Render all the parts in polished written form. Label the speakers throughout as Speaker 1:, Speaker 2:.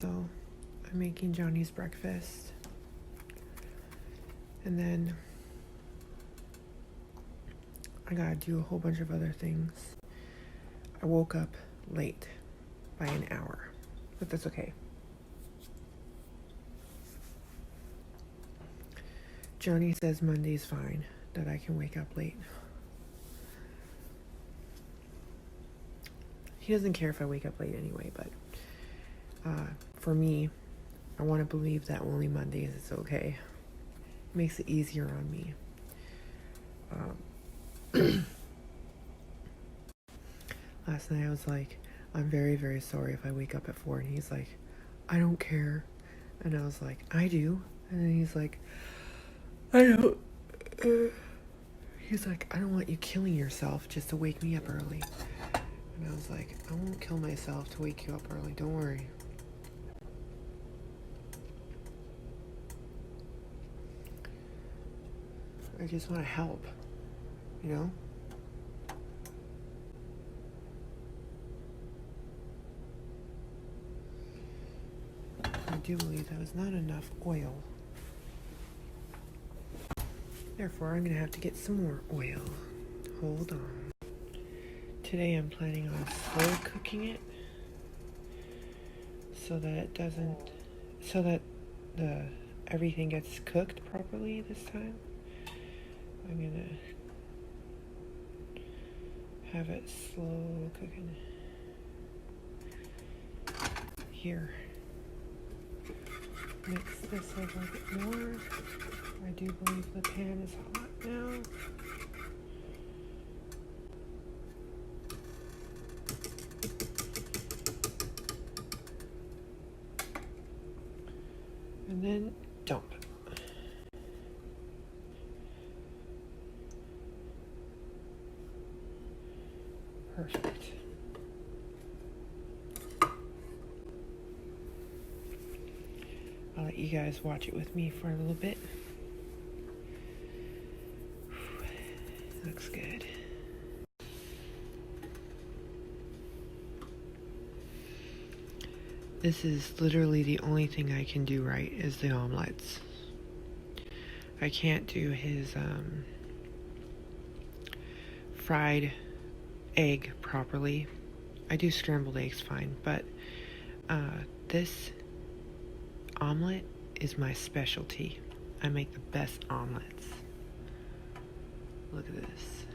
Speaker 1: So I'm making Johnny's breakfast. And then I gotta do a whole bunch of other things. I woke up late by an hour, but that's okay. Johnny says Monday's fine, that I can wake up late. He doesn't care if I wake up late anyway, but for me, I want to believe that only Mondays is okay. It makes it easier on me. Last night I was like, I'm very, very sorry if I wake up at 4. And he's like, I don't care. And I was like, I do. And then he's like, I don't. He's like, I don't want you killing yourself just to wake me up early. And I was like, I won't kill myself to wake you up early. Don't worry. I just want to help. You know? I do believe that was not enough oil. Therefore, I'm going to have to get some more oil. Hold on. Today I'm planning on slow cooking it so that it doesn't, so that everything gets cooked properly this time. I'm going to have it slow cooking. Here. Mix this a little bit more. I do believe the pan is hot now. And then dump. Perfect. I'll let you guys watch it with me for a little bit. Looks good. This is literally the only thing I can do right is the omelets. I can't do his fried egg properly. I do scrambled eggs fine, but this omelet is my specialty. I make the best omelets. Look at this.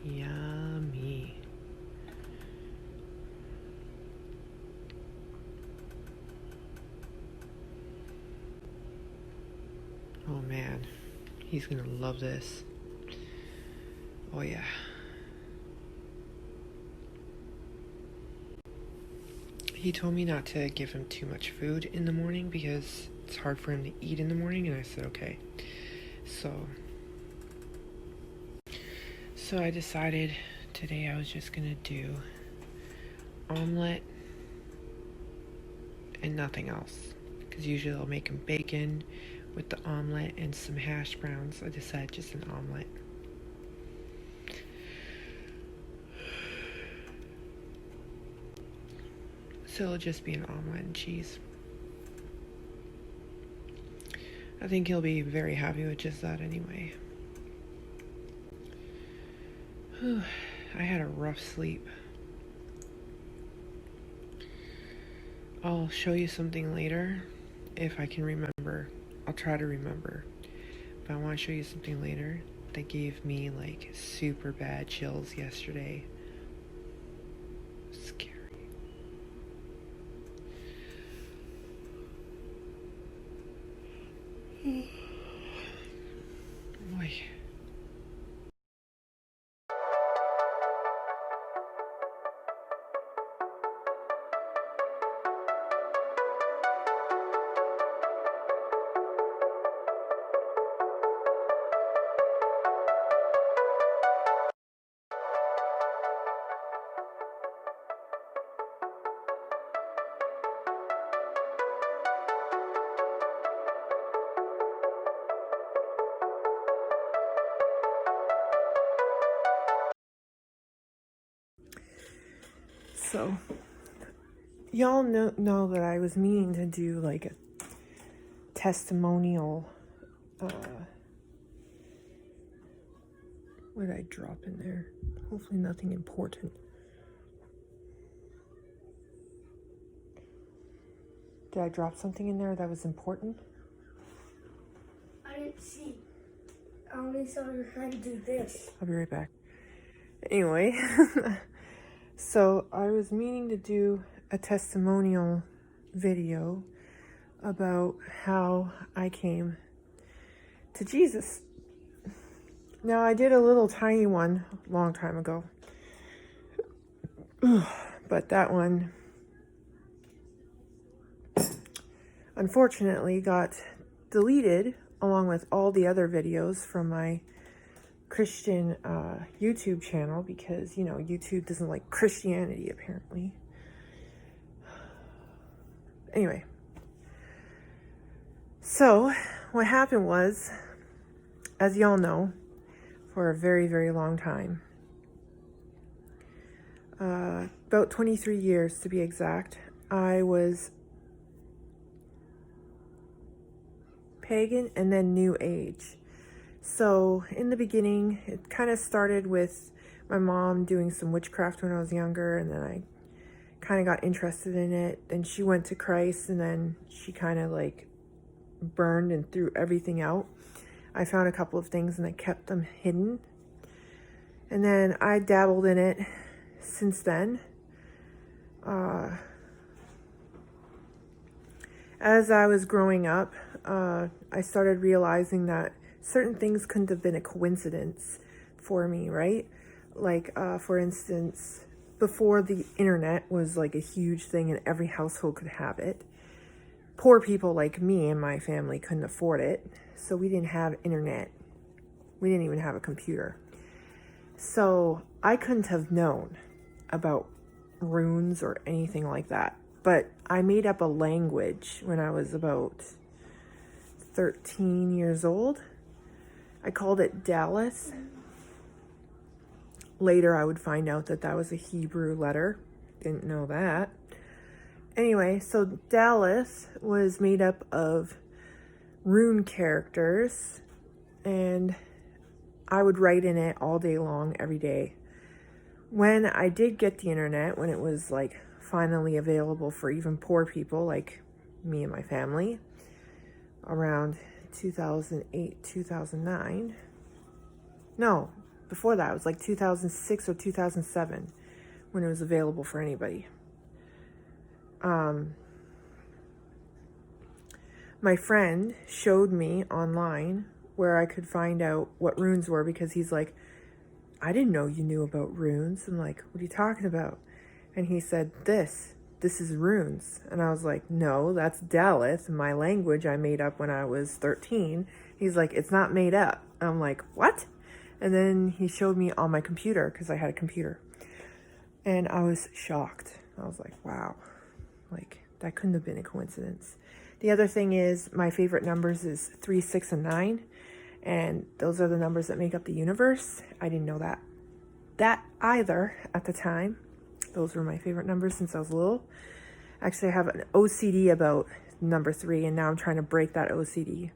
Speaker 1: Yummy. Oh man, he's gonna love this. Oh yeah. He told me not to give him too much food in the morning because it's hard for him to eat in the morning, and I said okay. So I decided today I was just gonna do omelet and nothing else, because usually I'll make him bacon with the omelet and some hash browns. I decided just an omelet. So it'll just be an omelet and cheese. I think he'll be very happy with just that anyway. I had a rough sleep. I'll show you something later if I can remember. I'll try to remember. But I want to show you something later that gave me like super bad chills yesterday. Scary. Boy. So y'all know that I was meaning to do like a testimonial. What did I drop in there? Hopefully nothing important. Did I drop something in there that was important?
Speaker 2: I didn't see. I only saw your hand do this.
Speaker 1: I'll be right back. Anyway, so I was meaning to do a testimonial video about how I came to Jesus. Now, I did a little tiny one a long time ago, but that one unfortunately got deleted along with all the other videos from my Christian YouTube channel because, YouTube doesn't like Christianity apparently. Anyway, so what happened was, as y'all know, for a very, very long time, about 23 years to be exact, I was pagan and then New Age. So in the beginning, it kind of started with my mom doing some witchcraft when I was younger, and then I kind of got interested in it. Then she went to Christ, and then she kind of like burned and threw everything out. I found a couple of things and I kept them hidden. And then I dabbled in it since then. As I was growing up, I started realizing that certain things couldn't have been a coincidence for me, right? Like, for instance, before the internet was like a huge thing and every household could have it, poor people like me and my family couldn't afford it. So we didn't have internet. We didn't even have a computer. So I couldn't have known about runes or anything like that. But I made up a language when I was about 13 years old. I called it Dallas. Later, I would find out that that was a Hebrew letter. Didn't know that. Anyway, so Dallas was made up of rune characters, and I would write in it all day long, every day. When I did get the internet, when it was like finally available for even poor people like me and my family, around 2008, 2009. No, before that, it was like 2006 or 2007 when it was available for anybody. My friend showed me online where I could find out what runes were, because he's like, I didn't know you knew about runes. I'm like, what are you talking about? And he said, this is runes. And I was like, no, that's Daleth, my language I made up when I was 13. He's like, it's not made up. I'm like, what? And then he showed me on my computer, because I had a computer. And I was shocked. I was like, wow, like that couldn't have been a coincidence. The other thing is, my favorite numbers is 3, 6, and 9. And those are the numbers that make up the universe. I didn't know that either at the time. Those were my favorite numbers since I was little. Actually, I have an OCD about number 3, and now I'm trying to break that OCD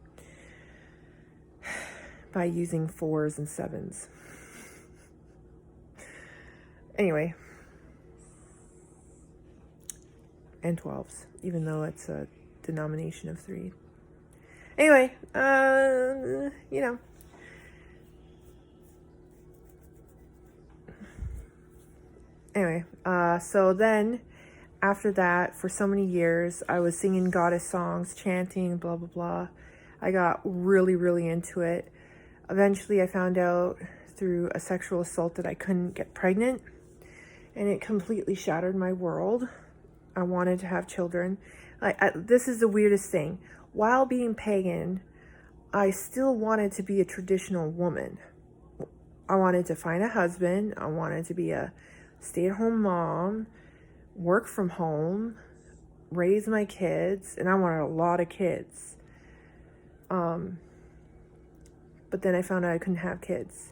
Speaker 1: by using 4s and 7s. Anyway, and 12s, even though it's a denomination of 3. Anyway, Anyway, so then after that, for so many years, I was singing goddess songs, chanting, blah, blah, blah. I got really, really into it. Eventually, I found out through a sexual assault that I couldn't get pregnant, and it completely shattered my world. I wanted to have children. This is the weirdest thing. While being pagan, I still wanted to be a traditional woman. I wanted to find a husband. I wanted to be a stay-at-home mom, work from home, raise my kids, and I wanted a lot of kids. But then I found out I couldn't have kids.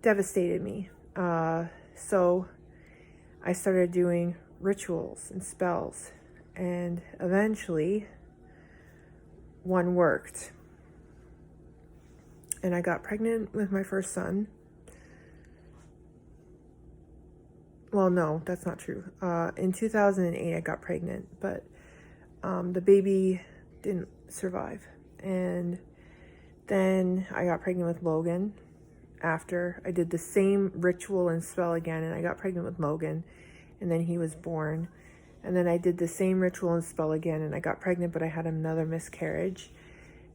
Speaker 1: Devastated me. So I started doing rituals and spells, and eventually one worked. And I got pregnant with my first son. Well, no, that's not true. In 2008, I got pregnant, but the baby didn't survive. And then I got pregnant with Logan after. I did the same ritual and spell again, and I got pregnant with Logan, and then he was born. And then I did the same ritual and spell again, and I got pregnant, but I had another miscarriage.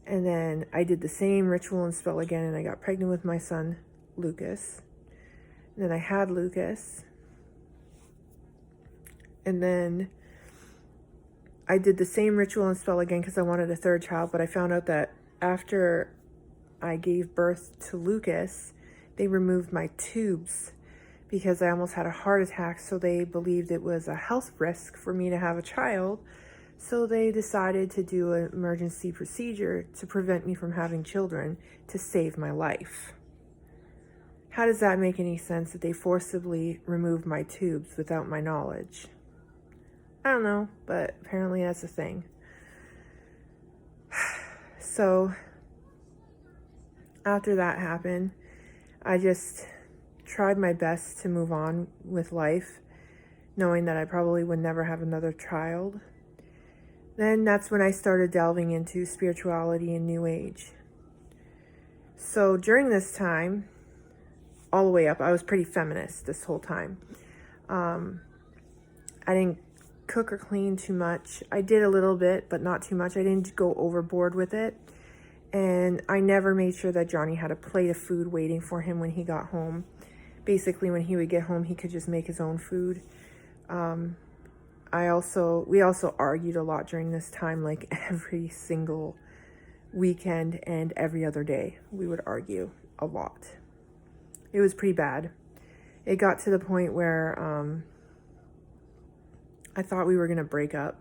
Speaker 1: And then I did the same ritual and spell again, and I got pregnant with my son, Lucas. And then I had Lucas. And then I did the same ritual and spell again because I wanted a third child, but I found out that after I gave birth to Lucas, they removed my tubes because I almost had a heart attack, so they believed it was a health risk for me to have a child. So they decided to do an emergency procedure to prevent me from having children to save my life. How does that make any sense that they forcibly removed my tubes without my knowledge? I don't know, but apparently that's a thing. So after that happened, I just tried my best to move on with life, knowing that I probably would never have another child. Then that's when I started delving into spirituality and New Age. So during this time, all the way up, I was pretty feminist this whole time. I didn't cook or clean too much. I did a little bit, but not too much. I didn't go overboard with it. And I never made sure that Johnny had a plate of food waiting for him when he got home. Basically, when he would get home, he could just make his own food. We also argued a lot during this time, like every single weekend and every other day. We would argue a lot. It was pretty bad. It got to the point where I thought we were going to break up.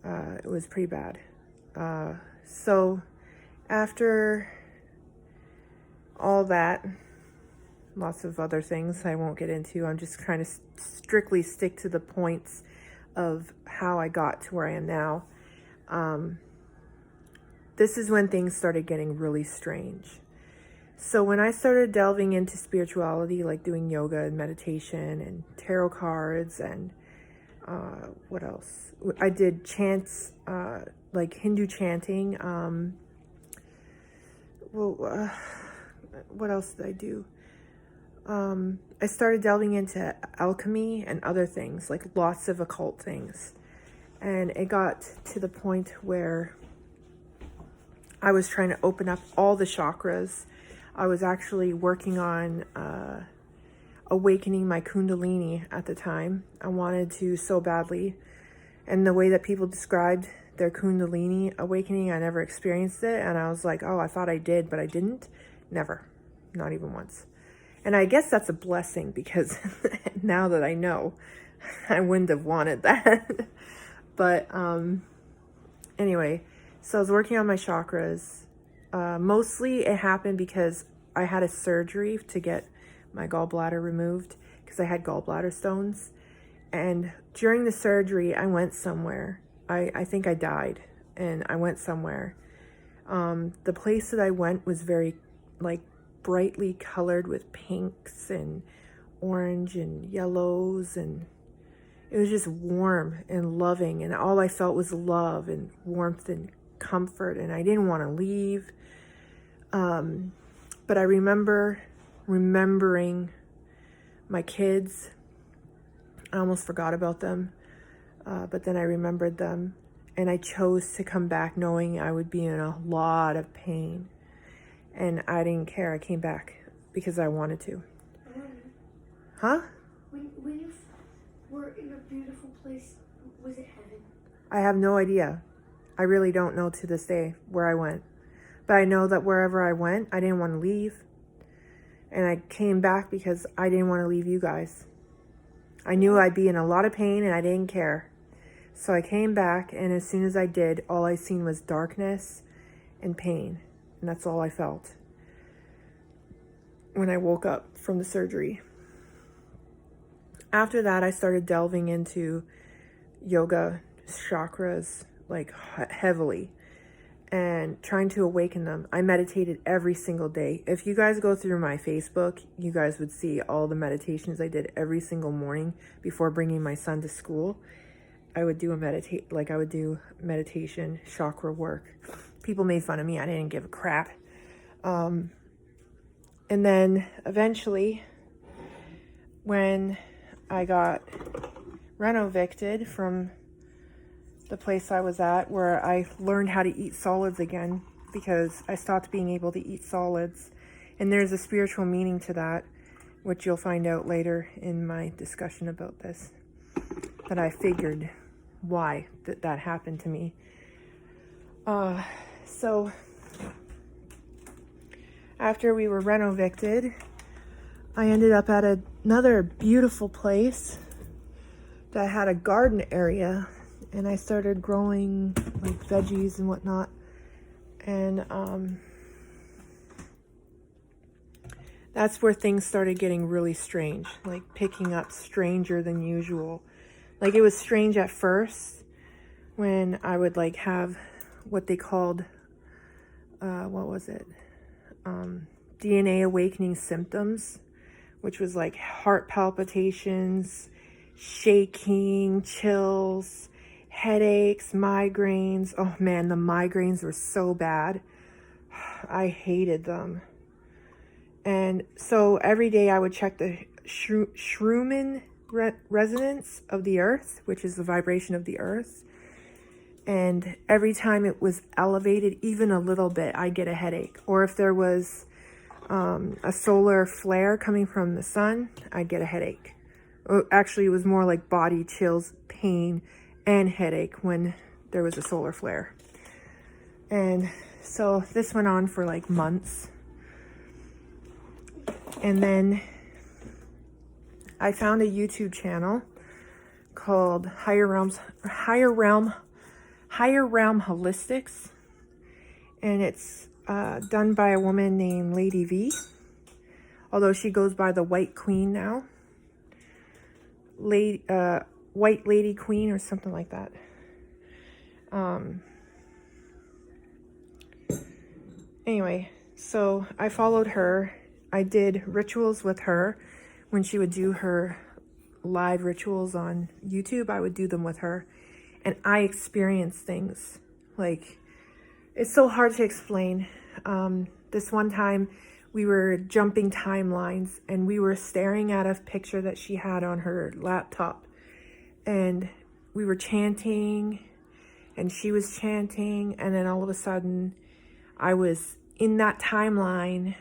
Speaker 1: It was pretty bad. So after all that, lots of other things I won't get into. I'm just trying to strictly stick to the points of how I got to where I am now. This is when things started getting really strange. So when I started delving into spirituality, like doing yoga and meditation and tarot cards and what else? I did chants, like Hindu chanting. What else did I do? I started delving into alchemy and other things, like lots of occult things. And it got to the point where I was trying to open up all the chakras. I was actually working on awakening my Kundalini at the time. I wanted to so badly. And the way that people described their Kundalini awakening, I never experienced it. And I was like, oh, I thought I did, but I didn't. Never. Not even once. And I guess that's a blessing because now that I know, I wouldn't have wanted that. But anyway, so I was working on my chakras. Mostly it happened because I had a surgery to get my gallbladder removed because I had gallbladder stones. And during the surgery, I went somewhere. I think I died and I went somewhere. The place that I went was very like brightly colored with pinks and orange and yellows, and it was just warm and loving, and all I felt was love and warmth and comfort, and I didn't want to leave. But I remembering my kids. I almost forgot about them, but then I remembered them, and I chose to come back knowing I would be in a lot of pain. And I didn't care. I came back because I wanted to. Huh?
Speaker 2: When you were in a beautiful place, was it heaven?
Speaker 1: I have no idea. I really don't know to this day where I went. But I know that wherever I went, I didn't want to leave. And I came back because I didn't want to leave you guys. I knew I'd be in a lot of pain and I didn't care. So I came back, and as soon as I did, all I seen was darkness and pain. And that's all I felt when I woke up from the surgery. after that, I started delving into yoga chakras like heavily and trying to awaken them. I meditated every single day. If you guys go through my Facebook, you guys would see all the meditations I did every single morning before bringing my son to school. I would do meditation, chakra work. People made fun of me. I didn't give a crap. And then eventually, when I got reno-evicted from the place I was at, where I learned how to eat solids again, because I stopped being able to eat solids. And there's a spiritual meaning to that, which you'll find out later in my discussion about this. But I figured why that happened to me. So after we were reno-evicted, I ended up at another beautiful place that had a garden area, and I started growing like veggies and whatnot. And that's where things started getting really strange, like picking up stranger than usual. Like, it was strange at first when I would like have what they called, DNA awakening symptoms, which was like heart palpitations, shaking, chills, headaches, migraines. Oh man, the migraines were so bad. I hated them. And so every day I would check the Schumann resonance of the earth, which is the vibration of the earth. And every time it was elevated even a little bit, I'd get a headache. Or if there was a solar flare coming from the sun, I'd get a headache. Actually, it was more like body chills, pain, and headache when there was a solar flare. And so this went on for like months. And then I found a YouTube channel called Higher Realm Holistics, and it's done by a woman named Lady V, although she goes by the White Queen now. White Lady Queen or something like that. Anyway, so I followed her. I did rituals with her. When she would do her live rituals on YouTube, I would do them with her. And I experienced things. Like, it's so hard to explain. This one time, we were jumping timelines, and we were staring at a picture that she had on her laptop. And we were chanting, and she was chanting, and then all of a sudden, I was in that timeline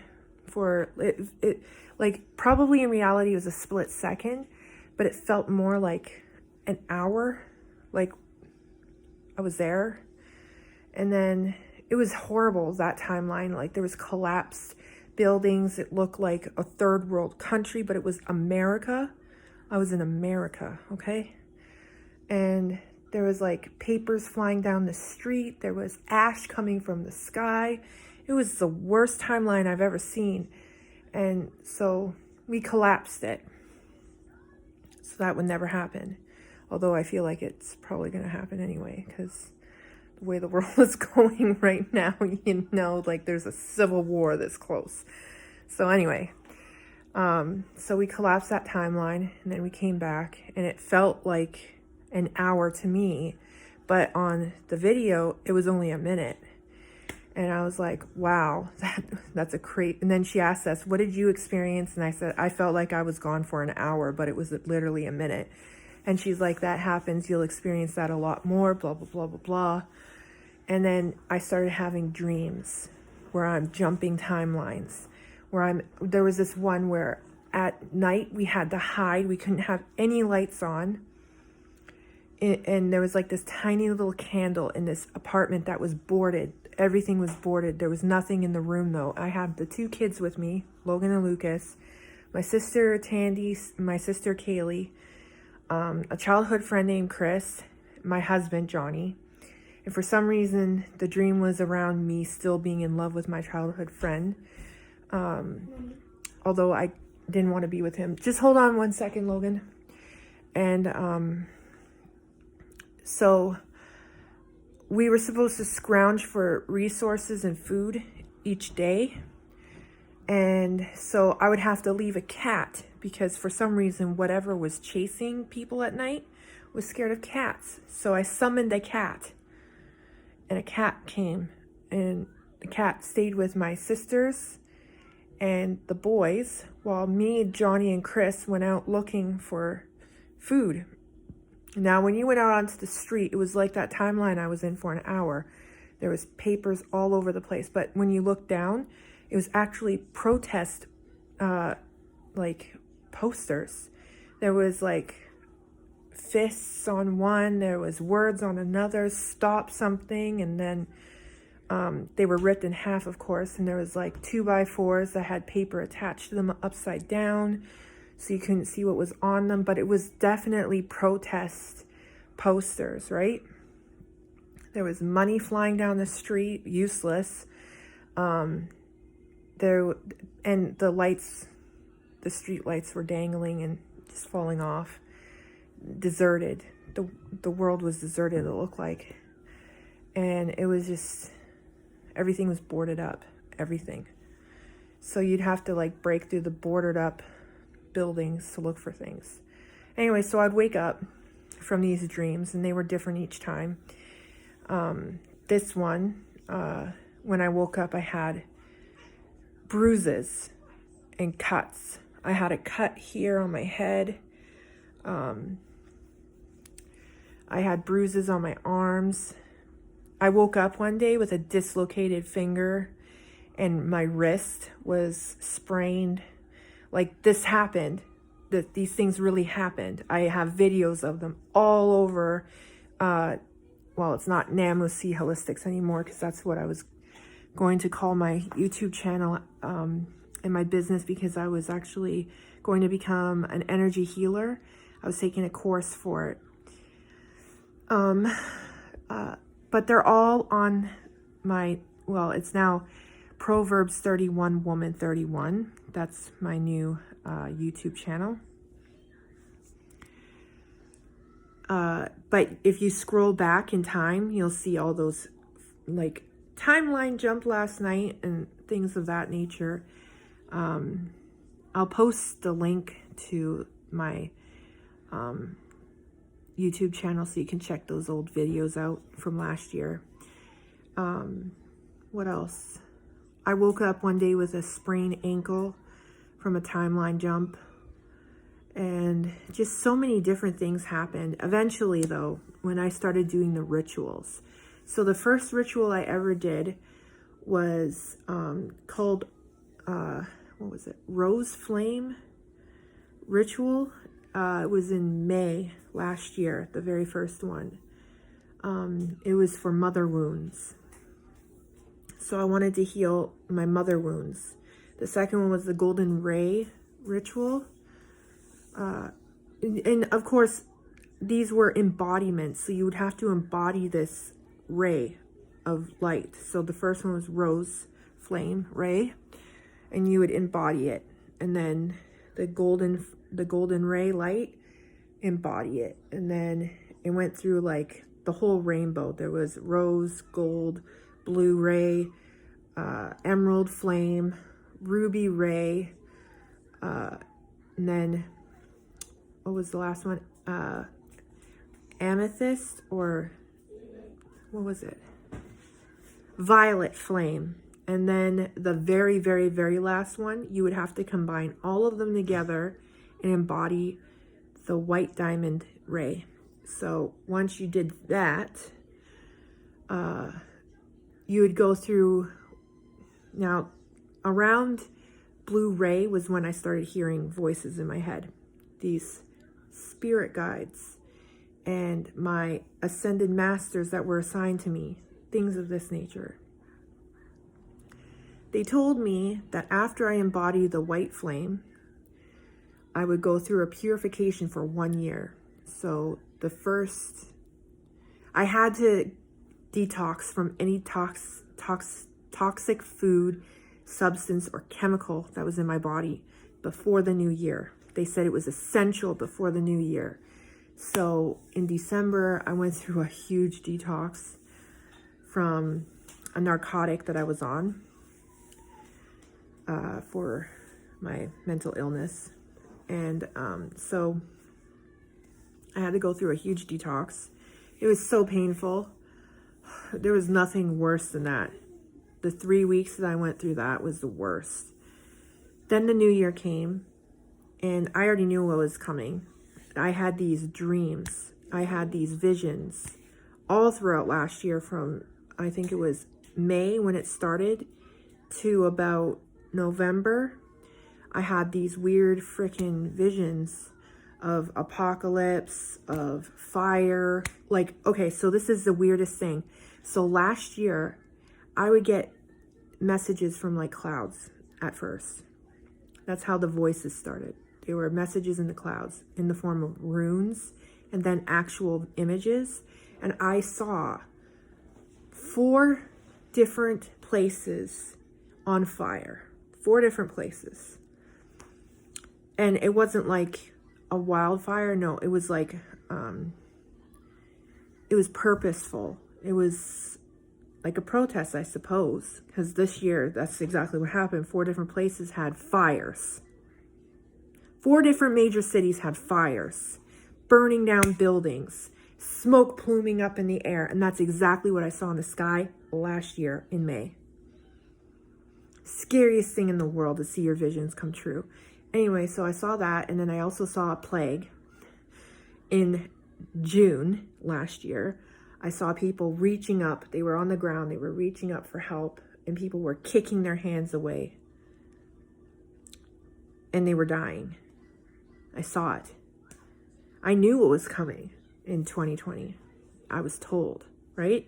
Speaker 1: for it like, probably in reality it was a split second, but it felt more like an hour, like I was there. And then it was horrible, that timeline. Like, there was collapsed buildings. It looked like a third world country, but it was America. I was in America, okay? And there was like papers flying down the street. There was ash coming from the sky. It was the worst timeline I've ever seen. And so we collapsed it. So that would never happen. Although I feel like it's probably going to happen anyway, because the way the world is going right now, you know, like there's a civil war this close. So anyway, so we collapsed that timeline, and then we came back, and it felt like an hour to me, but on the video, it was only a minute. And I was like, wow, that's a crazy. And then she asked us, what did you experience? And I said, I felt like I was gone for an hour, but it was literally a minute. And she's like, that happens. You'll experience that a lot more, blah, blah, blah, blah, blah. And then I started having dreams where I'm jumping timelines, there was this one where at night we had to hide. We couldn't have any lights on. And there was like this tiny little candle in this apartment that was boarded. Everything was boarded. There was nothing in the room though. I had the two kids with me, Logan and Lucas, my sister Tandy, my sister Kaylee, a childhood friend named Chris, my husband Johnny. And for some reason, the dream was around me still being in love with my childhood friend. Although I didn't want to be with him. Just hold on one second, Logan. And so we were supposed to scrounge for resources and food each day. And so I would have to leave a cat because for some reason, whatever was chasing people at night was scared of cats. So I summoned a cat, and a cat came, and the cat stayed with my sisters and the boys while me, Johnny, and Chris went out looking for food. Now, when you went out onto the street, it was like that timeline I was in for an hour. There was papers all over the place. But when you look down, it was actually protest, like posters. There was like fists on one, there was words on another, stop something, and then they were ripped in half, of course, and there was like 2x4s that had paper attached to them upside down, so you couldn't see what was on them, but it was definitely protest posters, right? There was money flying down the street, useless. And the lights, the street lights were dangling and just falling off. Deserted. The world was deserted, it looked like. And it was just, everything was boarded up. Everything. So you'd have to like break through the boarded up buildings to look for things. Anyway, so I'd wake up from these dreams, and they were different each time. This one, when I woke up, I had bruises and cuts. I had a cut here on my head. I had bruises on my arms. I woke up one day with a dislocated finger, and my wrist was sprained. Like, this happened. These things really happened. I have videos of them all over. Well, it's not Namusi Holistics anymore, because that's what I was going to call my YouTube channel and my business, because I was actually going to become an energy healer. I was taking a course for it. But they're all on my, well, it's now Proverbs 31, Woman 31. That's my new YouTube channel. But if you scroll back in time, you'll see all those like timeline jump last night and things of that nature. I'll post the link to my YouTube channel so you can check those old videos out from last year. What else? I woke up one day with a sprained ankle from a timeline jump, and just so many different things happened. Eventually, though, when I started doing the rituals. So the first ritual I ever did was called, what was it? Rose Flame Ritual. It was in May last year, the very first one. It was for mother wounds. So I wanted to heal my mother wounds. The second one was the Golden Ray Ritual. And of course, these were embodiments. So you would have to embody this ray of light. So the first one was Rose Flame Ray, and you would embody it. And then the golden ray light, embody it. And then it went through like the whole rainbow. There was rose, gold, blue ray, emerald flame, ruby ray, and then what was the last one? Amethyst, or what was it? Violet flame. And then the very, very, very last one, you would have to combine all of them together and embody the white diamond ray. So once you did that, you would go through. Now, around blue ray was when I started hearing voices in my head. These spirit guides and my ascended masters that were assigned to me, things of this nature. They told me that after I embodied the white flame, I would go through a purification for 1 year. So the first, I had to detox from any toxic food, substance, or chemical that was in my body before the new year. They said it was essential before the new year. So in December, I went through a huge detox from a narcotic that I was on for my mental illness. And so I had to go through a huge detox. It was so painful. There was nothing worse than that. The 3 weeks that I went through that was the worst. Then the new year came, and I already knew what was coming. I had these dreams. I had these visions all throughout last year from, I think it was May when it started, to about November. I had these weird freaking visions of apocalypse, of fire. Like, okay, so this is the weirdest thing. So last year, I would get messages from like clouds at first. That's how the voices started. They were messages in the clouds in the form of runes and then actual images. And I saw 4 different places on fire. 4 different places. And it wasn't like a wildfire. No, it was like, it was purposeful. It was like a protest, I suppose. Because this year, that's exactly what happened. 4 different places had fires. 4 different major cities had fires. Burning down buildings. Smoke pluming up in the air. And that's exactly what I saw in the sky last year in May. Scariest thing in the world to see your visions come true. Anyway, so I saw that, and then I also saw a plague in June last year. I saw people reaching up. They were on the ground. They were reaching up for help, and people were kicking their hands away. And they were dying. I saw it. I knew what was coming in 2020. I was told, right?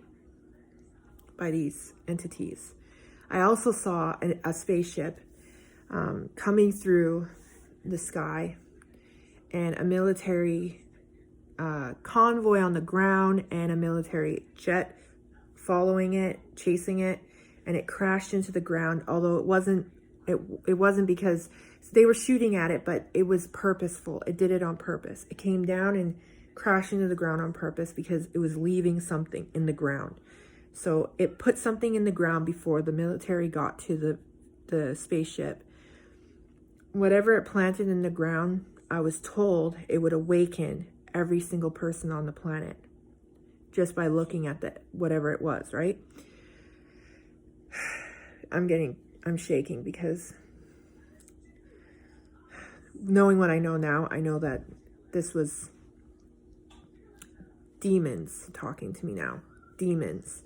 Speaker 1: By these entities. I also saw a spaceship coming through the sky, and a military convoy on the ground, and a military jet following it, chasing it, and it crashed into the ground. Although it wasn't because they were shooting at it, but it was purposeful. It did it on purpose. It came down and crashed into the ground on purpose because it was leaving something in the ground. So it put something in the ground before the military got to the spaceship. Whatever it planted in the ground, I was told it would awaken every single person on the planet just by looking at whatever it was, right? I'm shaking because knowing what I know now, I know that this was demons talking to me now. Demons.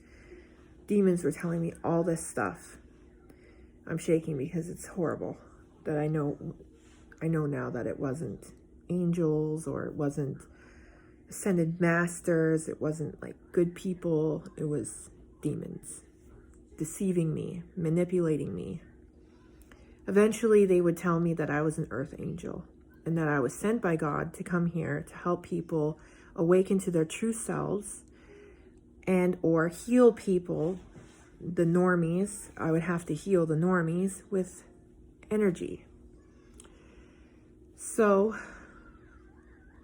Speaker 1: Demons were telling me all this stuff. I'm shaking because it's horrible that I know now that it wasn't angels, or it wasn't ascended masters. It wasn't like good people. It was demons deceiving me, manipulating me. Eventually, they would tell me that I was an earth angel and that I was sent by God to come here to help people awaken to their true selves and or heal people, the normies. I would have to heal the normies with energy. So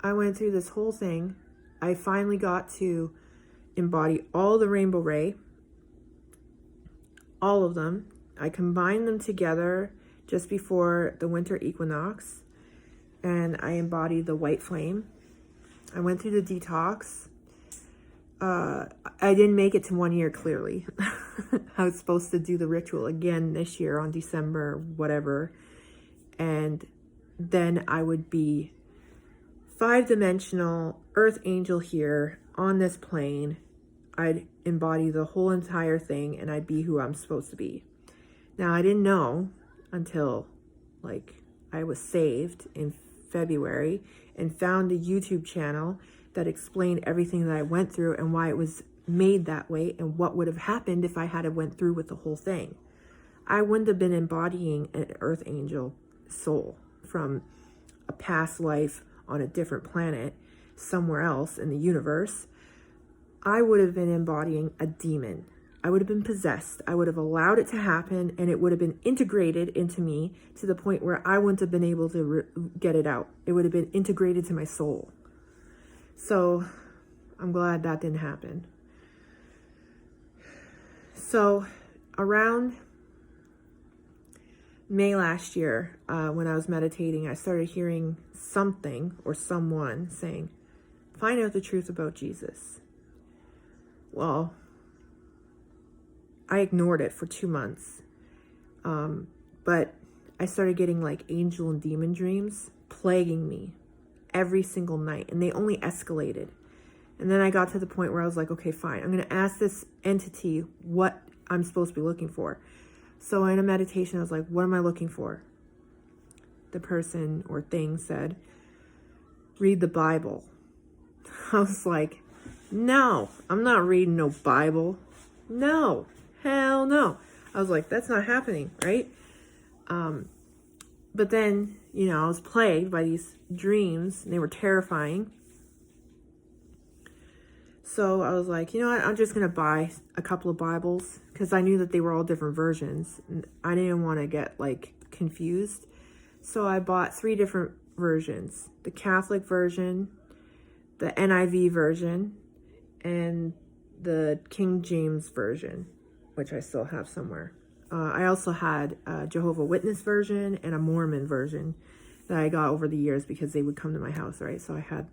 Speaker 1: I went through this whole thing. I finally got to embody all the rainbow ray, all of them. I combined them together just before the winter equinox, and I embodied the white flame. I went through the detox. I didn't make it to 1 year, clearly. I was supposed to do the ritual again this year on December, whatever. And then I would be 5-dimensional earth angel here on this plane. I'd embody the whole entire thing, and I'd be who I'm supposed to be. Now, I didn't know until I was saved in February and found a YouTube channel that explained everything that I went through and why it was made that way and what would have happened if I had went through with the whole thing. I wouldn't have been embodying an earth angel soul from a past life on a different planet somewhere else in the universe. I would have been embodying a demon. I would have been possessed. I would have allowed it to happen, and it would have been integrated into me to the point where I wouldn't have been able to get it out. It would have been integrated to my soul. So I'm glad that didn't happen. So around May last year, when I was meditating, I started hearing something or someone saying, find out the truth about Jesus. Well, I ignored it for 2 months. But I started getting like angel and demon dreams plaguing me every single night, and they only escalated. And then I got to the point where I was like, okay, fine. I'm going to ask this entity what I'm supposed to be looking for. So in a meditation, I was like, what am I looking for? The person or thing said, read the Bible. I was like, no, I'm not reading no Bible. No, hell no. I was like, that's not happening, right? But then, I was plagued by these dreams, and they were terrifying. So I was like, you know what? I'm just going to buy a couple of Bibles, because I knew that they were all different versions, and I didn't want to get like confused. So I bought 3 different versions: the Catholic version, the NIV version, and the King James version, which I still have somewhere. I also had a Jehovah's Witness version and a Mormon version that I got over the years because they would come to my house, right? So I had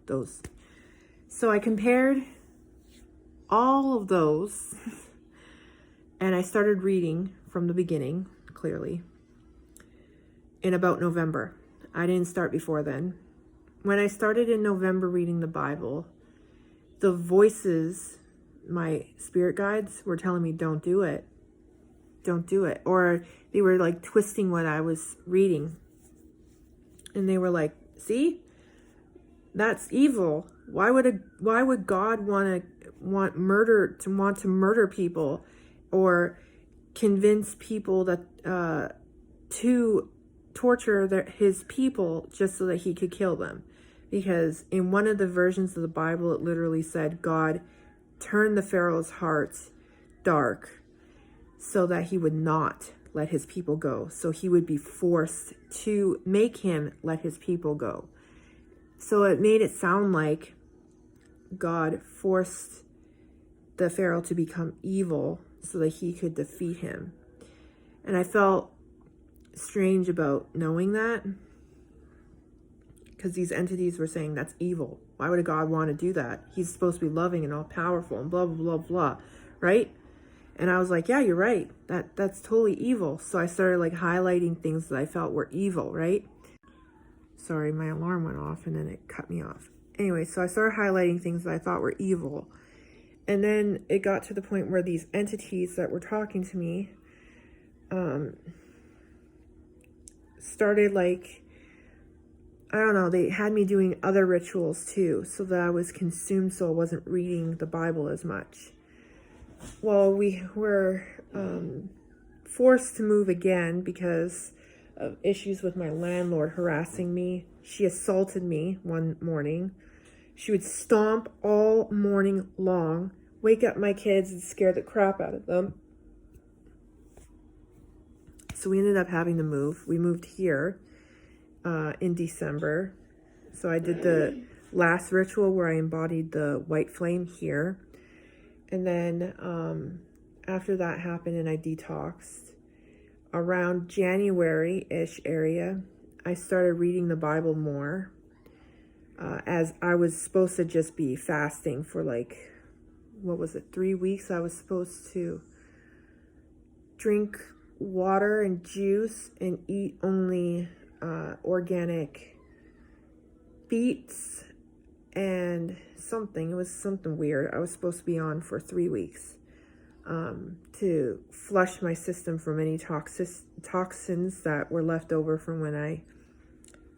Speaker 1: those. So I compared all of those and I started reading from the beginning, clearly, in about November. I didn't start before then. When I started in November reading the Bible, the voices, my spirit guides, were telling me, don't do it. Don't do it. Or they were like twisting what I was reading. And they were like, see, that's evil. Why would God want to murder people, or convince people that to torture his people just so that he could kill them? Because in one of the versions of the Bible, it literally said God turned the Pharaoh's heart dark so that he would not let his people go. So he would be forced to make him let his people go. So it made it sound like God forced the Pharaoh to become evil so that he could defeat him. And I felt strange about knowing that, because these entities were saying that's evil. Why would a God want to do that? He's supposed to be loving and all powerful and blah, blah, blah, blah, right? And I was like, yeah, you're right. That's totally evil. So I started like highlighting things that I felt were evil, right? Sorry, my alarm went off and then it cut me off. Anyway, so I started highlighting things that I thought were evil. And then it got to the point where these entities that were talking to me started like, I don't know, they had me doing other rituals too, so that I was consumed, so I wasn't reading the Bible as much. Well, we were forced to move again because of issues with my landlord harassing me. She assaulted me one morning. She would stomp all morning long, wake up my kids and scare the crap out of them. So we ended up having to move. We moved here in December. So I did the last ritual where I embodied the white flame here. And then after that happened and I detoxed, around January-ish area, I started reading the Bible more, as I was supposed to just be fasting for 3 weeks. I was supposed to drink water and juice and eat only organic beets and something. It was something weird. I was supposed to be on for 3 weeks to flush my system from any toxins that were left over from when I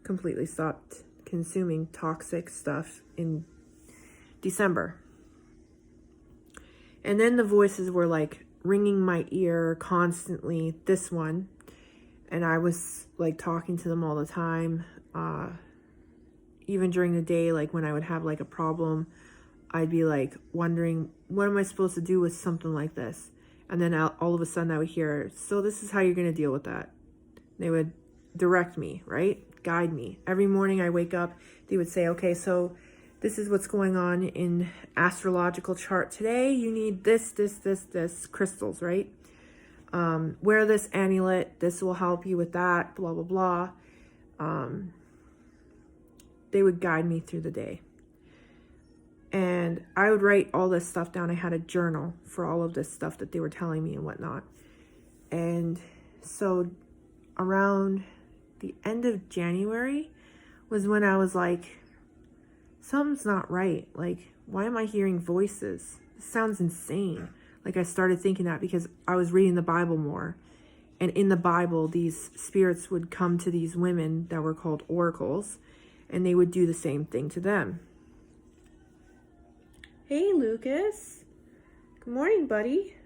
Speaker 1: completely stopped consuming toxic stuff in December. And then the voices were like ringing my ear constantly, this one, and I was like talking to them all the time. Even during the day, like when I would have like a problem, I'd be like wondering, what am I supposed to do with something like this? And then all of a sudden I would hear, so this is how you're going to deal with that. They would direct me, right? Guide me. Every morning I wake up, they would say, okay, so this is what's going on in astrological chart today. You need this, crystals, right? Wear this amulet. This will help you with that, blah, blah, blah. They would guide me through the day. And I would write all this stuff down. I had a journal for all of this stuff that they were telling me and whatnot. And so around the end of January was when I was like, something's not right. Like, why am I hearing voices? This sounds insane. Like, I started thinking that because I was reading the Bible more. And in the Bible, these spirits would come to these women that were called oracles, and they would do the same thing to them. Hey, Lucas. Good morning, buddy.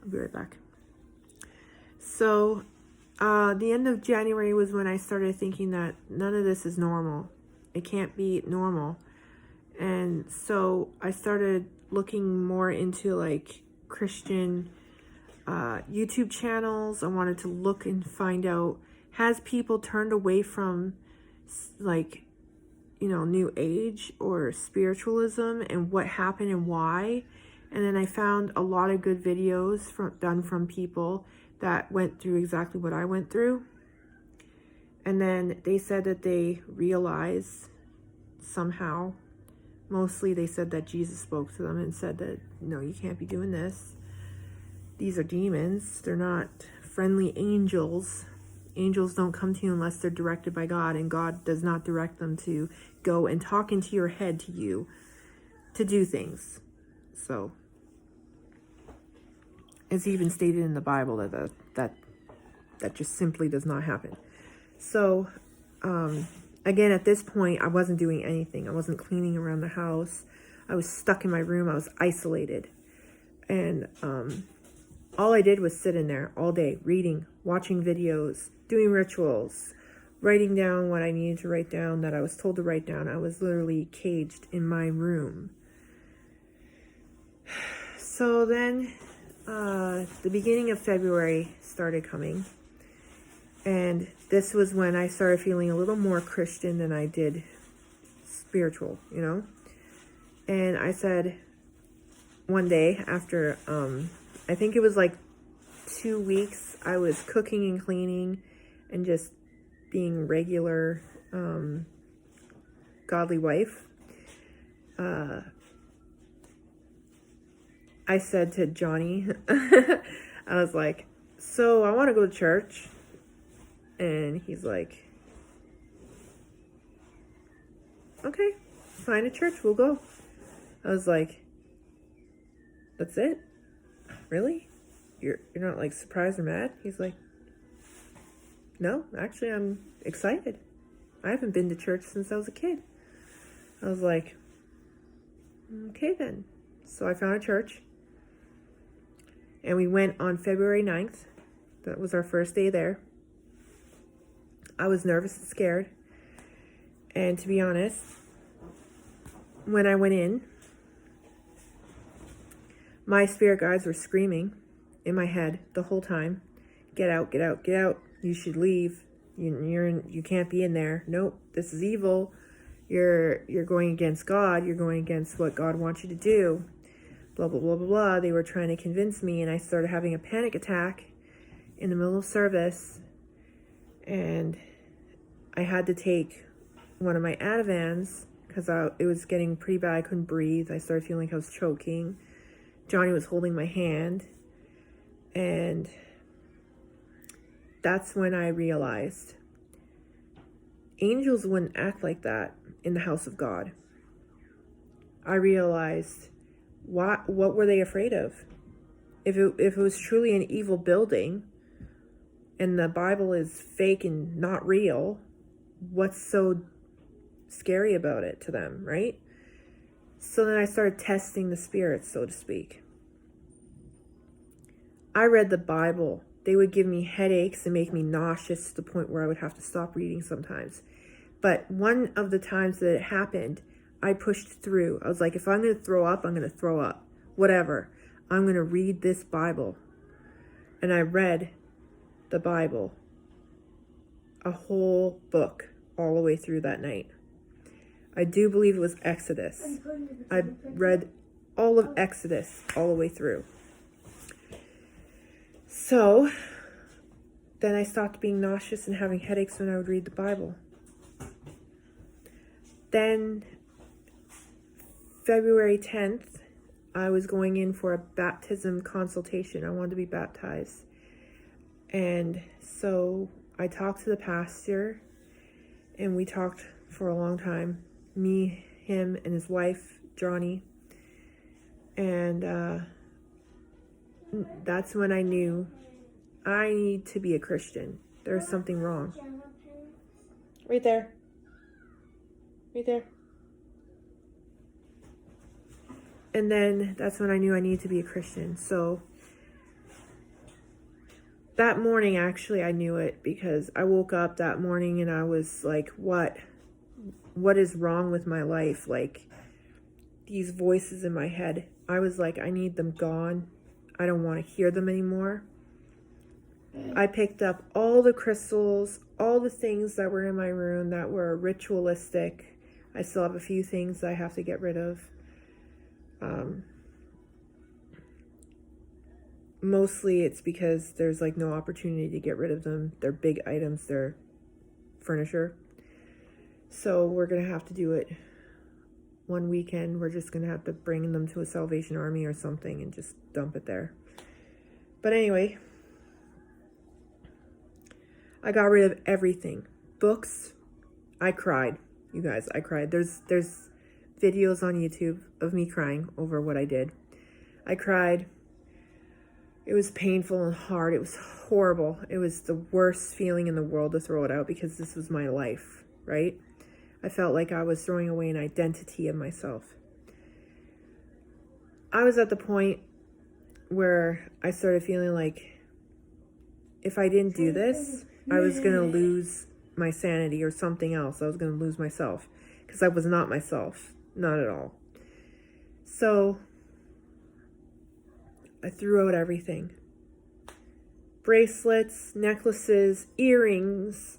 Speaker 1: I'll be right back. So, the end of January was when I started thinking that none of this is normal. It can't be normal. And so I started looking more into like Christian YouTube channels. I wanted to look and find out, has people turned away from like, New Age or spiritualism, and what happened and why. And then I found a lot of good videos done from people that went through exactly what I went through. And then they said that they realized somehow, mostly they said that Jesus spoke to them and said that, no, you can't be doing this. These are demons. They're not friendly angels. Angels don't come to you unless they're directed by God, and God does not direct them to go and talk into your head to you to do things. So it's even stated in the Bible that just simply does not happen. So again, at this point, I wasn't doing anything. I wasn't cleaning around the house. I was stuck in my room. I was isolated. And all I did was sit in there all day, reading, watching videos, doing rituals, writing down what I needed to write down, that I was told to write down. I was literally caged in my room. So then the beginning of February started coming. And this was when I started feeling a little more Christian than I did spiritual, And I said one day after, I think it was like 2 weeks, I was cooking and cleaning and just being regular, godly wife. I said to Johnny, I was like, so I want to go to church. And he's like, okay, find a church, we'll go. I was like, that's it? Really? You're not like surprised or mad? He's like, no, actually I'm excited. I haven't been to church since I was a kid. I was like, okay then. So I found a church. And we went on February 9th. That was our first day there. I was nervous and scared. And to be honest, when I went in, my spirit guides were screaming in my head the whole time. Get out, get out, get out. You should leave. You can't be in there. Nope, this is evil. You're going against God. You're going against what God wants you to do. Blah, blah, blah, blah, blah. They were trying to convince me, and I started having a panic attack in the middle of service. And I had to take one of my Ativans because it was getting pretty bad. I couldn't breathe. I started feeling like I was choking. Johnny was holding my hand. And that's when I realized angels wouldn't act like that in the house of God. I realized, what were they afraid of? If it was truly an evil building and the Bible is fake and not real, what's so scary about it to them, right? So then I started testing the spirits, so to speak. I read the Bible. They would give me headaches and make me nauseous to the point where I would have to stop reading sometimes. But one of the times that it happened, I pushed through. I was like, if I'm going to throw up, I'm going to throw up. Whatever. I'm going to read this Bible. And I read the Bible, a whole book, all the way through that night. I do believe it was Exodus. I read all of Exodus all the way through. So then I stopped being nauseous and having headaches when I would read the Bible. Then February 10th, I was going in for a baptism consultation. I wanted to be baptized. And so I talked to the pastor, and we talked for a long time. Me, him, and his wife, Johnny. And that's when I knew I need to be a Christian. There's something wrong. Right there. Right there. And then that's when I knew I needed to be a Christian. So that morning, actually, I knew it because I woke up that morning and I was like, what is wrong with my life? Like, these voices in my head, I was like, I need them gone. I don't want to hear them anymore. I picked up all the crystals, all the things that were in my room that were ritualistic. I still have a few things I have to get rid of. Mostly it's because there's like no opportunity to get rid of them. They're big items, they're furniture. So we're going to have to do it one weekend. We're just going to have to bring them to a Salvation Army or something and just dump it there. But anyway, I got rid of everything. Books, I cried. You guys, I cried. There's videos on YouTube of me crying over what I did. I cried. It was painful and hard. It was horrible. It was the worst feeling in the world to throw it out because this was my life, right? I felt like I was throwing away an identity of myself. I was at the point where I started feeling like if I didn't do this, I was going to lose my sanity or something else. I was going to lose myself because I was not myself. Not at all. So I threw out everything. Bracelets, necklaces, earrings,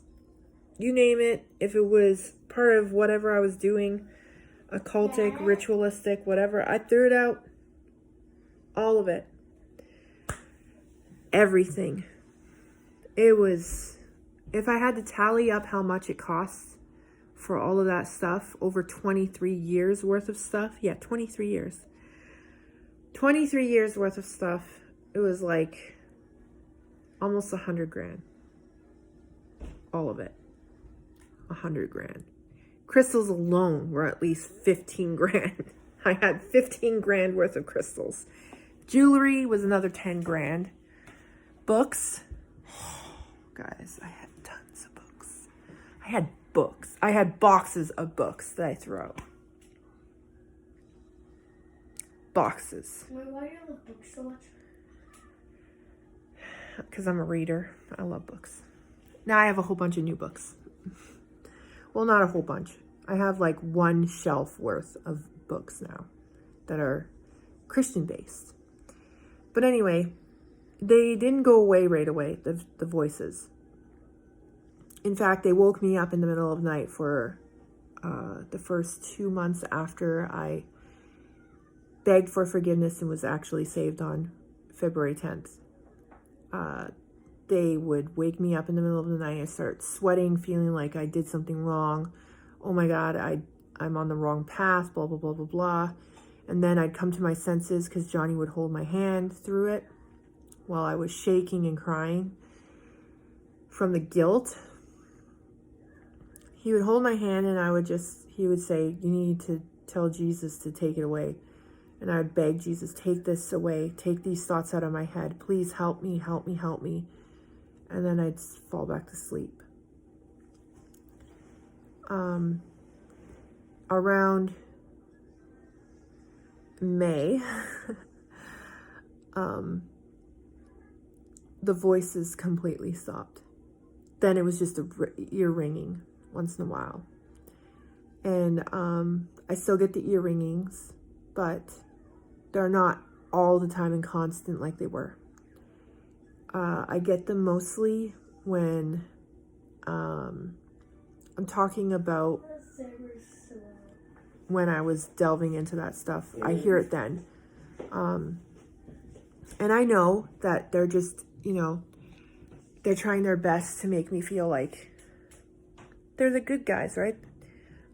Speaker 1: you name it. If it was part of whatever I was doing, occultic, ritualistic, whatever, I threw it out. All of it. Everything. It was, if I had to tally up how much it costs for all of that stuff, over 23 years worth of stuff. Yeah, 23 years. 23 years worth of stuff. It was like almost 100 grand. All of it. 100 grand. Crystals alone were at least 15 grand. I had 15 grand worth of crystals. Jewelry was another 10 grand. Books. Guys, I had tons of books. I had books. I had boxes of books that I threw out. Boxes.
Speaker 2: Why do you love books so much?
Speaker 1: Because I'm a reader. I love books. Now I have a whole bunch of new books. Well, not a whole bunch. I have like one shelf worth of books now that are Christian based. But anyway, they didn't go away right away, the voices. In fact, they woke me up in the middle of the night for the first 2 months after I begged for forgiveness and was actually saved on February 10th. They would wake me up in the middle of the night. I start sweating, feeling like I did something wrong. Oh my God, I'm on the wrong path, blah, blah, blah, blah, blah. And then I'd come to my senses because Johnny would hold my hand through it while I was shaking and crying from the guilt. He would hold my hand and he would say, you need to tell Jesus to take it away. And I would beg Jesus, take this away. Take these thoughts out of my head. Please help me, help me, help me. And then I'd fall back to sleep. Around May, the voices completely stopped. Then it was just ear ringing once in a while. And I still get the ear ringings, but they're not all the time and constant like they were. I get them mostly when I'm talking about when I was delving into that stuff. I hear it then. And I know that they're just, they're trying their best to make me feel like they're the good guys, right?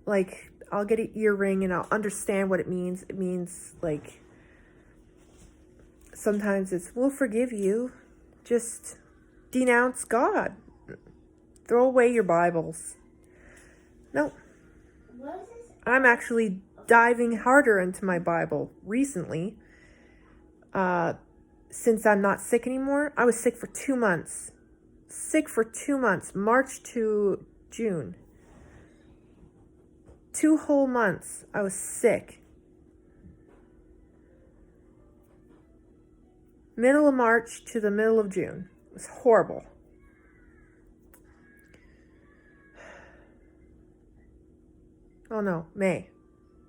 Speaker 1: Like, I'll get an earring and I'll understand what it means. It means, like, sometimes it's, we'll forgive you. Just denounce God. Throw away your Bibles. No. I'm actually diving harder into my Bible recently. Since I'm not sick anymore. I was sick for 2 months. March to June. 2 whole months I was sick. Middle of March to the middle of June. It was horrible. Oh no, May.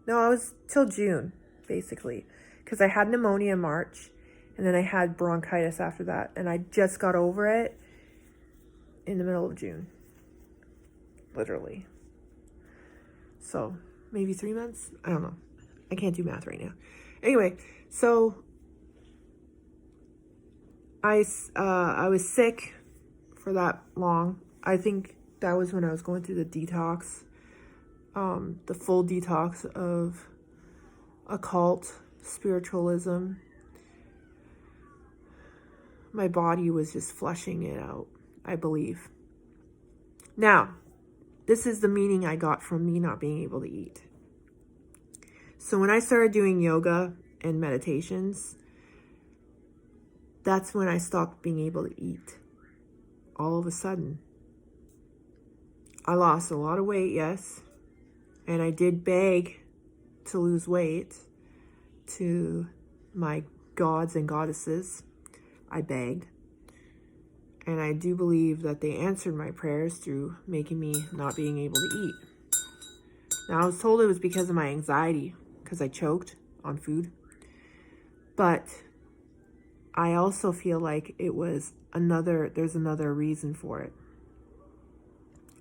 Speaker 1: No, I was till June, basically. Because I had pneumonia in March. And then I had bronchitis after that. And I just got over it in the middle of June. Literally. So, maybe 3 months? I don't know. I can't do math right now. Anyway, so I was sick for that long. I think that was when I was going through the detox. The full detox of occult, spiritualism. My body was just flushing it out, I believe. Now, this is the meaning I got from me not being able to eat. So when I started doing yoga and meditations, that's when I stopped being able to eat. All of a sudden. I lost a lot of weight, yes. And I did beg to lose weight to my gods and goddesses. I begged. And I do believe that they answered my prayers through making me not being able to eat. Now, I was told it was because of my anxiety, because I choked on food. But I also feel like it was there's another reason for it.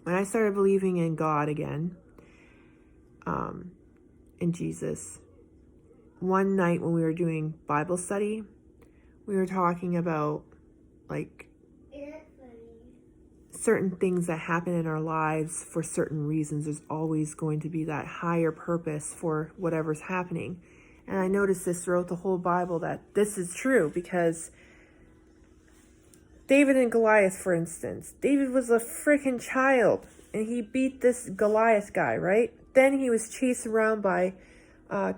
Speaker 1: When I started believing in God again, in Jesus, one night when we were doing Bible study, we were talking about, like, certain things that happen in our lives for certain reasons. There's always going to be that higher purpose for whatever's happening. And I noticed this throughout the whole Bible, that this is true, because David and Goliath, for instance. David was a freaking child, and he beat this Goliath guy, right? Then he was chased around by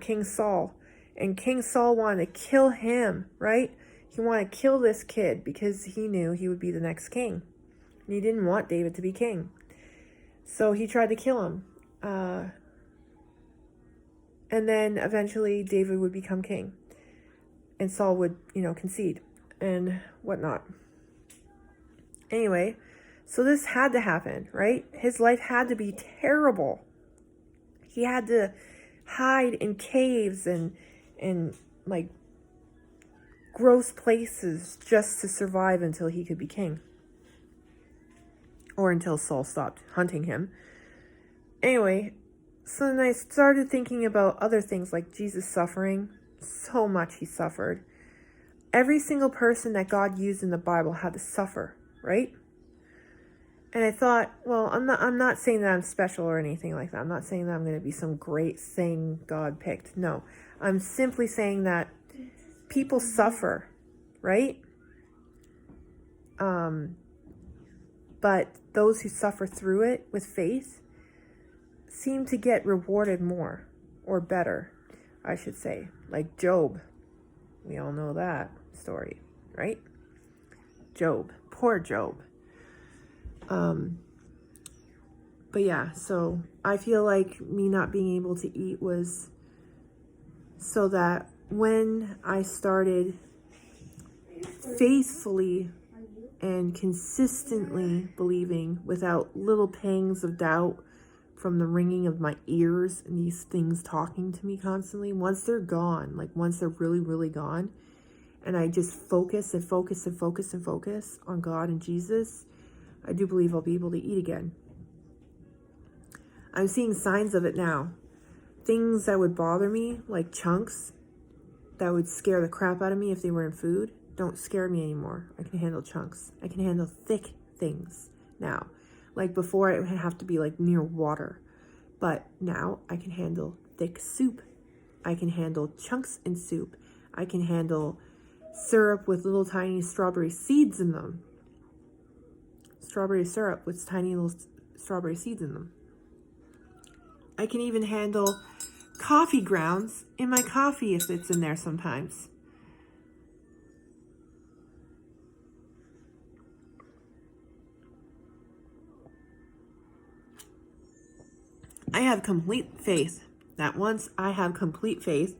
Speaker 1: King Saul. And King Saul wanted to kill him, right? He wanted to kill this kid because he knew he would be the next king. And he didn't want David to be king. So he tried to kill him. And then eventually David would become king. And Saul would, concede and whatnot. Anyway, so this had to happen, right? His life had to be terrible. He had to hide in caves and like gross places just to survive until he could be king. Or until Saul stopped hunting him. Anyway, so then I started thinking about other things like Jesus suffering. So much he suffered. Every single person that God used in the Bible had to suffer, right? And I thought, well, I'm not saying that I'm special or anything like that. I'm not saying that I'm going to be some great thing God picked. No, I'm simply saying that people suffer, right? But those who suffer through it with faith seem to get rewarded more, or better, I should say. Like Job. We all know that story, right? Job. Poor Job. But yeah, so I feel like me not being able to eat was so that when I started faithfully and consistently believing without little pangs of doubt from the ringing of my ears and these things talking to me constantly, once they're gone, like once they're really, really gone, and I just focus and focus and focus and focus on God and Jesus, I do believe I'll be able to eat again. I'm seeing signs of it now. things that would bother me, like chunks that would scare the crap out of me if they were in food, don't scare me anymore. I can handle chunks. I can handle thick things now. Like before, it would have to be like near water. But now I can handle thick soup. I can handle chunks in soup. I can handle syrup with little tiny strawberry seeds in them. Strawberry syrup with tiny little strawberry seeds in them. I can even handle coffee grounds in my coffee if it's in there sometimes. I have complete faith that once I have complete faith,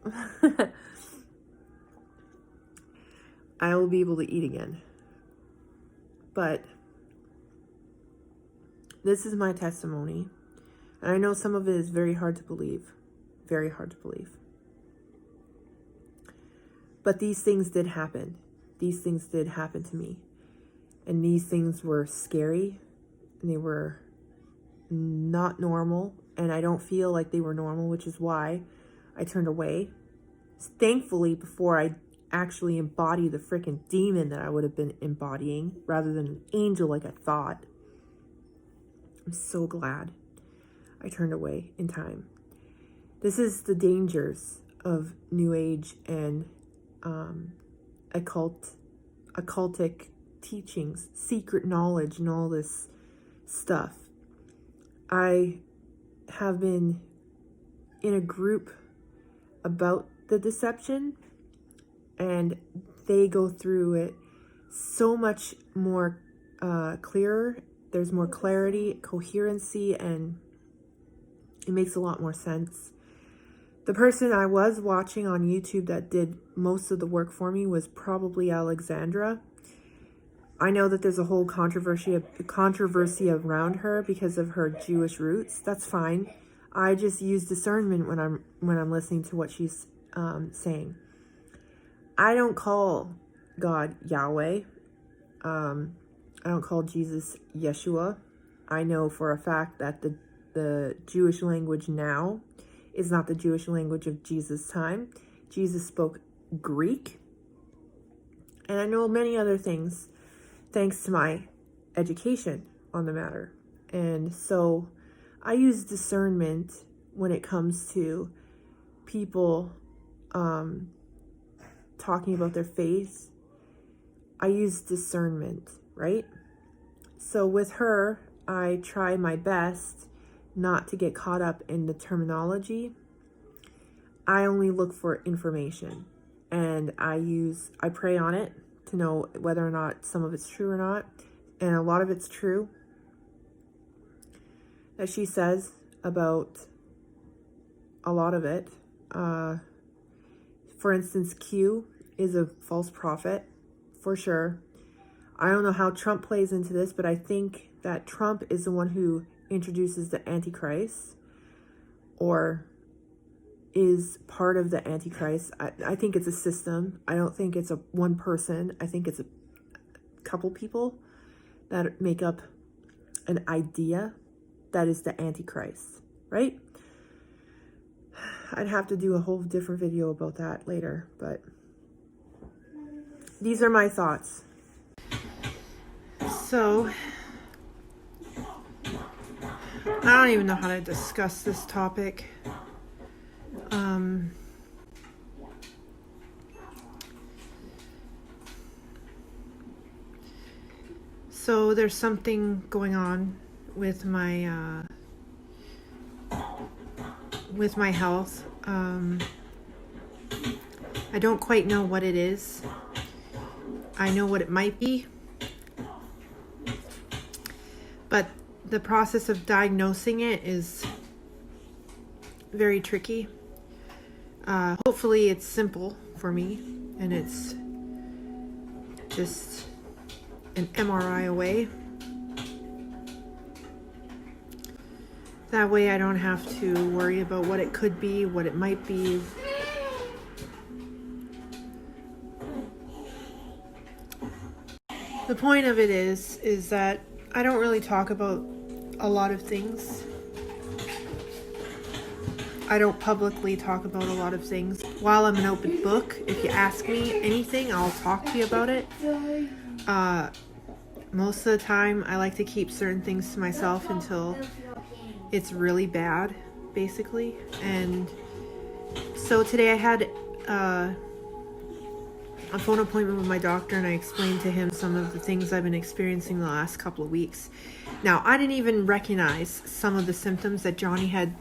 Speaker 1: I will be able to eat again. But this is my testimony. And I know some of it is very hard to believe. Very hard to believe. But these things did happen. These things did happen to me. And these things were scary. And they were not normal. And I don't feel like they were normal, which is why I turned away. Thankfully, before I actually embody the freaking demon that I would have been embodying, rather than an angel like I thought. I'm so glad I turned away in time. This is the dangers of New Age and occultic teachings, secret knowledge, and all this stuff. I have been in a group about the deception, and they go through it so much more clearer. There's more clarity, coherency, and it makes a lot more sense. The person I was watching on YouTube that did most of the work for me was probably Alexandra. I know that there's a whole controversy around her because of her Jewish roots. That's fine. I just use discernment when I'm listening to what she's saying. I don't call God Yahweh. I don't call Jesus Yeshua. I know for a fact that the Jewish language now is not the Jewish language of Jesus' time. Jesus spoke Greek. And I know many other things thanks to my education on the matter. And so I use discernment when it comes to people talking about their faith. I use discernment, right? So with her, I try my best not to get caught up in the terminology. I only look for information, and I pray on it to know whether or not some of it's true or not. And a lot of it's true that she says about a lot of it. For instance, Q is a false prophet, for sure. I don't know how Trump plays into this, but I think that Trump is the one who introduces the Antichrist, or is part of the Antichrist. I think it's a system. I don't think it's one person. I think it's a couple people that make up an idea that is the Antichrist, right? I'd have to do a whole different video about that later, but these are my thoughts. So, I don't even know how to discuss this topic. So there's something going on with my health. I don't quite know what it is. I know what it might be, but the process of diagnosing it is very tricky. Hopefully it's simple for me, and it's just an MRI away. That way I don't have to worry about what it could be, what it might be. The point of it is that I don't really talk about a lot of things. I don't publicly talk about a lot of things. While I'm an open book, if you ask me anything, I'll talk to you about it. Most of the time, I like to keep certain things to myself until it's really bad, basically. And so today I had a phone appointment with my doctor, and I explained to him some of the things I've been experiencing the last couple of weeks. Now, I didn't even recognize some of the symptoms that Johnny had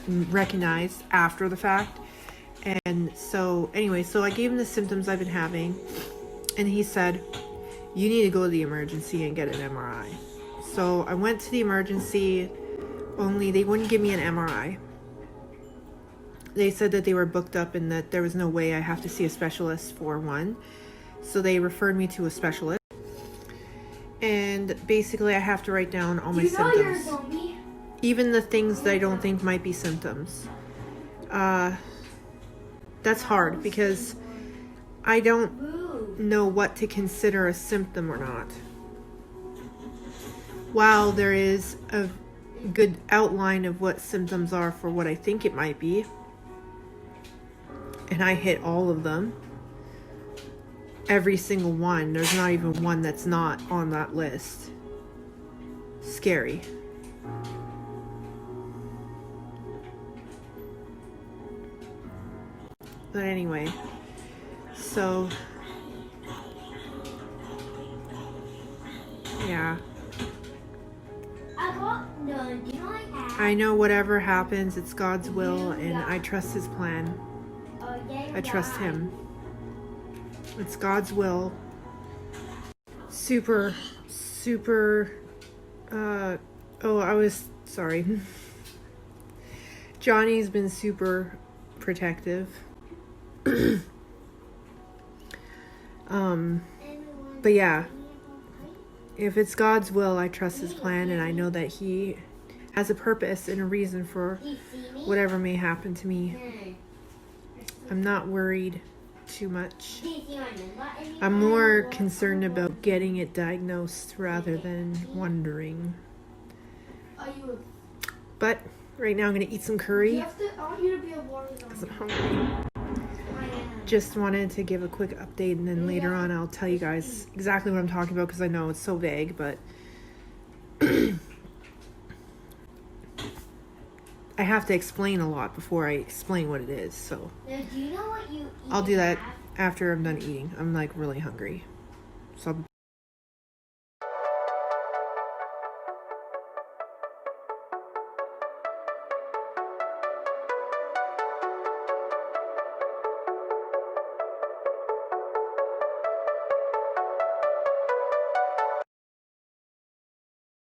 Speaker 1: recognized after the fact. And so anyway, so I gave him the symptoms I've been having, and he said, you need to go to the emergency and get an MRI. So I went to the emergency, only they wouldn't give me an MRI. They said that they were booked up and that there was no way I have to see a specialist for one. So they referred me to a specialist. And basically I have to write down all my symptoms. Even the things that I don't think might be symptoms. That's hard because I don't know what to consider a symptom or not. While there is a good outline of what symptoms are for what I think it might be, and I hit all of them, every single one, there's not even one that's not on that list. Scary. But anyway, so yeah, I know whatever happens, it's God's will, and I trust his plan. I trust him. It's God's will. Super, I was sorry. Johnny's been super protective. But yeah, if it's God's will, I trust his plan, and I know that he has a purpose and a reason for whatever may happen to me. I'm not worried too much. I'm more concerned about getting it diagnosed rather than wondering. But right now I'm going to eat some curry because I'm hungry. Just wanted to give a quick update, and then later on I'll tell you guys exactly what I'm talking about because I know it's so vague, but I have to explain a lot before I explain what it is, so I'll do that after I'm done eating. I'm like really hungry, so